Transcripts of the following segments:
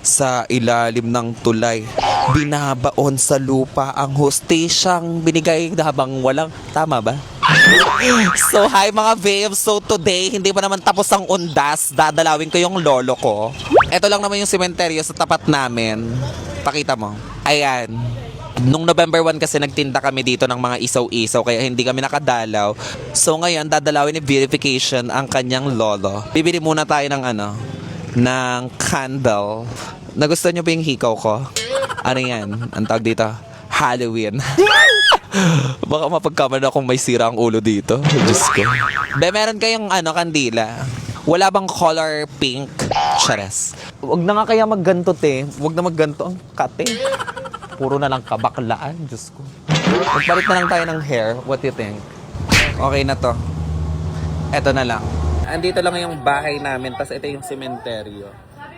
sa ilalim ng tulay. Binabaon sa lupa ang hustisyang binigay habang walang... Tama ba? So hi mga babes, so today hindi pa naman tapos ang undas, dadalawin ko yung lolo ko. Ito lang naman yung sementeryo sa tapat namin. Pakita mo. Ayan. Nung November 1 kasi nagtinda kami dito ng mga isaw-isaw kaya hindi kami nakadalaw. So ngayon dadalawin ni verification ang kanyang lolo. Bibili muna tayo ng ng candle. Nagustuhan niyo ba yung hikaw ko? Ano yan? Ang tawag dito? Halloween. Baka mapagkamala akong may sira ang ulo dito. Diyos ko. Meron kayong kandila. Wala bang color pink? Chares. Wag na nga kaya magganto, te. Wag na magganto ang kate. Puro na lang kabaklaan. Diyos ko. Magpalit na lang tayo ng hair. What do you think? Okay na to. Eto na lang. Andito lang yung bahay namin. Tapos ito yung sementeryo.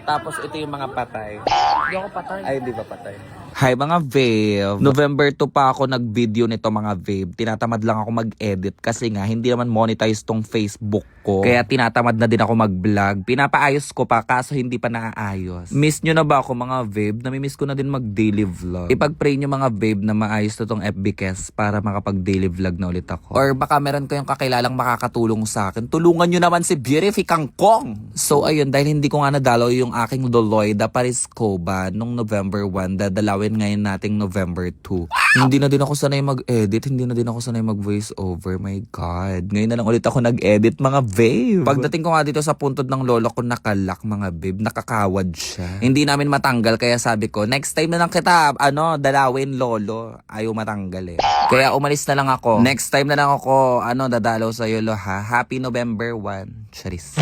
Tapos ito yung mga patay. Hindi ako patay. Ay, hindi ba patay? Hi mga babe. November 2 pa ako nag-video nito mga babe. Tinatamad lang ako mag-edit kasi nga hindi naman monetize tong Facebook ko. Kaya tinatamad na din ako mag-vlog. Pinapaayos ko pa kaso hindi pa naaayos. Miss nyo na ba ako mga babe? Namimiss ko na din mag-daily vlog. Ipag-pray nyo mga babe na maayos to tong FB Kes para makapag-daily vlog na ulit ako. Or baka meron kayong kakilalang makakatulong sa akin. Tulungan nyo naman si Beautiful Kangkong. So ayun, dahil hindi ko nga nadalaw yung aking Loloida Pariscoba nung November 1, dadalawin ngayon nating November 2. Hindi na din ako sanay mag-edit, hindi na din ako sanay mag-voice over. My God. Ngayon na lang ulit ako nag-edit mga babe. Pagdating ko nga dito sa puntod ng lolo ko, nakalak mga babe. Nakakawad siya. Hindi namin matanggal kaya sabi ko, next time na lang kita, dalawin lolo. Ayaw matanggal eh. Kaya umalis na lang ako. Next time na lang ako, dadalaw sa yolo ha. Happy November 1. Charis.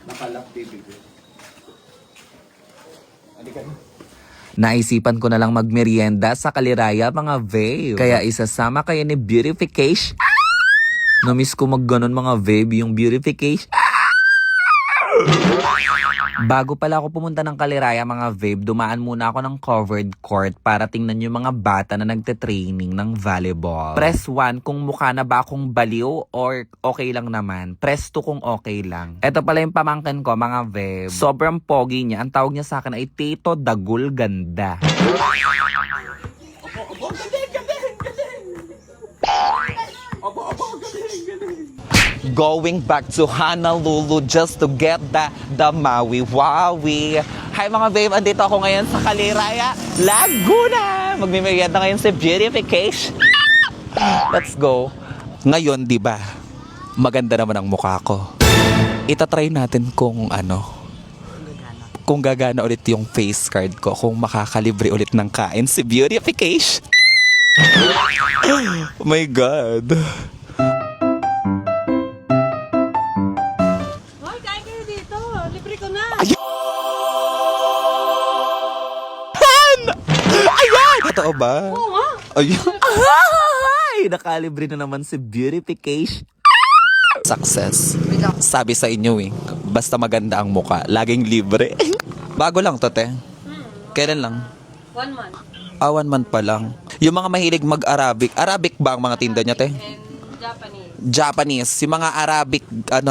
Nakalak baby. Naisipan ko na lang magmerienda sa Kaliraya mga babe. Kaya isasama kayo ni Beautification. Namiss ko magganon mga babe, yung Beautification. Bago pala ako pumunta ng Kaliraya mga babe, dumaan muna ako ng covered court para tingnan yung mga bata na nagte-training ng volleyball. Press 1 kung mukha na ba akong baliw or okay lang naman. Press 2 kung okay lang. Ito pala yung pamangkin ko mga babe. Sobrang pogi niya. Ang tawag niya sa akin ay Tito Dagul Ganda. Going back to Honolulu just to get the Maui Wowie. Hi mga babe, andito ako ngayon sa Kaliraya, Laguna. Magmimerienda ngayon sa Beautification. Let's go. Ngayon, di ba? Maganda naman ang mukha ko. Itatry natin kung kung gagana ulit yung face card ko, kung makakalibre ulit ng kain si Beautification. Oh my God. Totoo ba? Oo nga. Ayun. Ay, nakalibre na naman si Beautification. Success. Sabi sa inyo basta maganda ang muka, laging libre. Bago lang to, te. Kailan lang? 1 month. 1 month pa lang. Yung mga mahilig mag-Arabic. Arabic ba ang mga tinda niya, te? And Japanese. Japanese. Yung mga Arabic,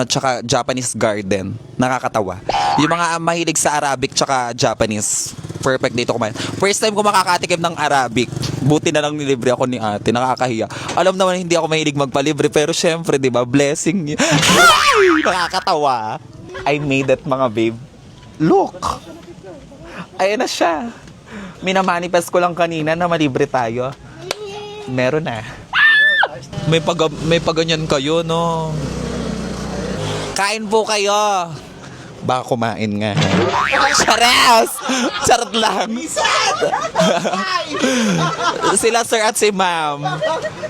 tsaka Japanese garden. Nakakatawa. Yung mga mahilig sa Arabic tsaka Japanese. Perfect dito kumain. First time ko makakatikim ng Arabic. Buti na lang nilibre ako ni ate. Nakakahiya. Alam naman hindi ako mahilig magpalibre. Pero syempre, di ba? Blessing niya. Ay! Nakakatawa. I made it, mga babe. Look! Ayan na siya. Minamanifest ko lang kanina na malibre tayo. Meron na. May paganyan kayo, no? Kain po kayo. Baka kumain nga. Chares! Charot lang. Sila sir at si ma'am.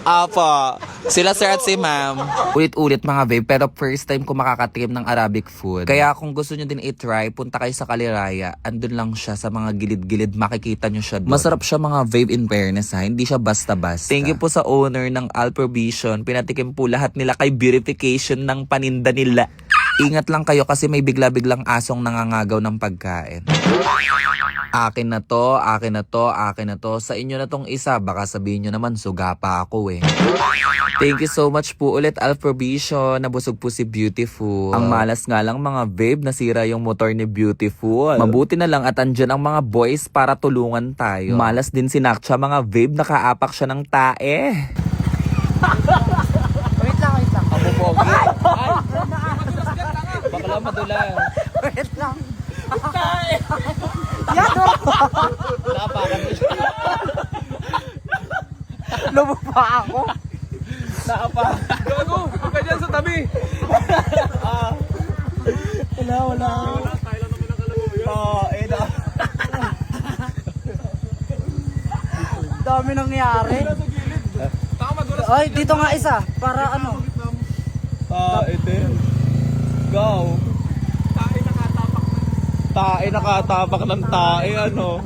Apo. Sila sir at si ma'am. Ulit-ulit mga babe, pero first time ko makakatikim ng Arabic food. Kaya kung gusto nyo din i-try, punta kayo sa Kaliraya. Andun lang siya sa mga gilid-gilid. Makikita nyo siya doon. Masarap siya mga babe, in fairness ha. Hindi siya basta-basta. Thank you po sa owner ng Alprovision. Pinatikim po lahat nila kay Beautification ng paninda nila. Ingat lang kayo kasi may bigla-biglang asong nangangagaw ng pagkain. Akin na to, akin na to, akin na to. Sa inyo na tong isa, baka sabihin nyo naman, suga pa ako eh. Thank you so much po ulit, Alprovision. Nabusog po si Beautiful. Ang malas nga lang mga babe, nasira yung motor ni Beautiful. Mabuti na lang at andyan ang mga boys para tulungan tayo. Malas din si Nakcha mga babe, nakaapak siya ng tae. Wait lang. Ako pogi. Ay! Bakla madula. Wait lang. Yan o. Naapakan mo siya. Lubo pa ako. Naapakan. Gago! Huwag ka dyan sa tabi! Wala. Tayo lang naman ang kalabaw. Dami nangyari. Taka madulas. Ay, dito nga isa. Para ano. Ito. Go. Tayo nakatapak na. Tae nakatapak ng tae, ano?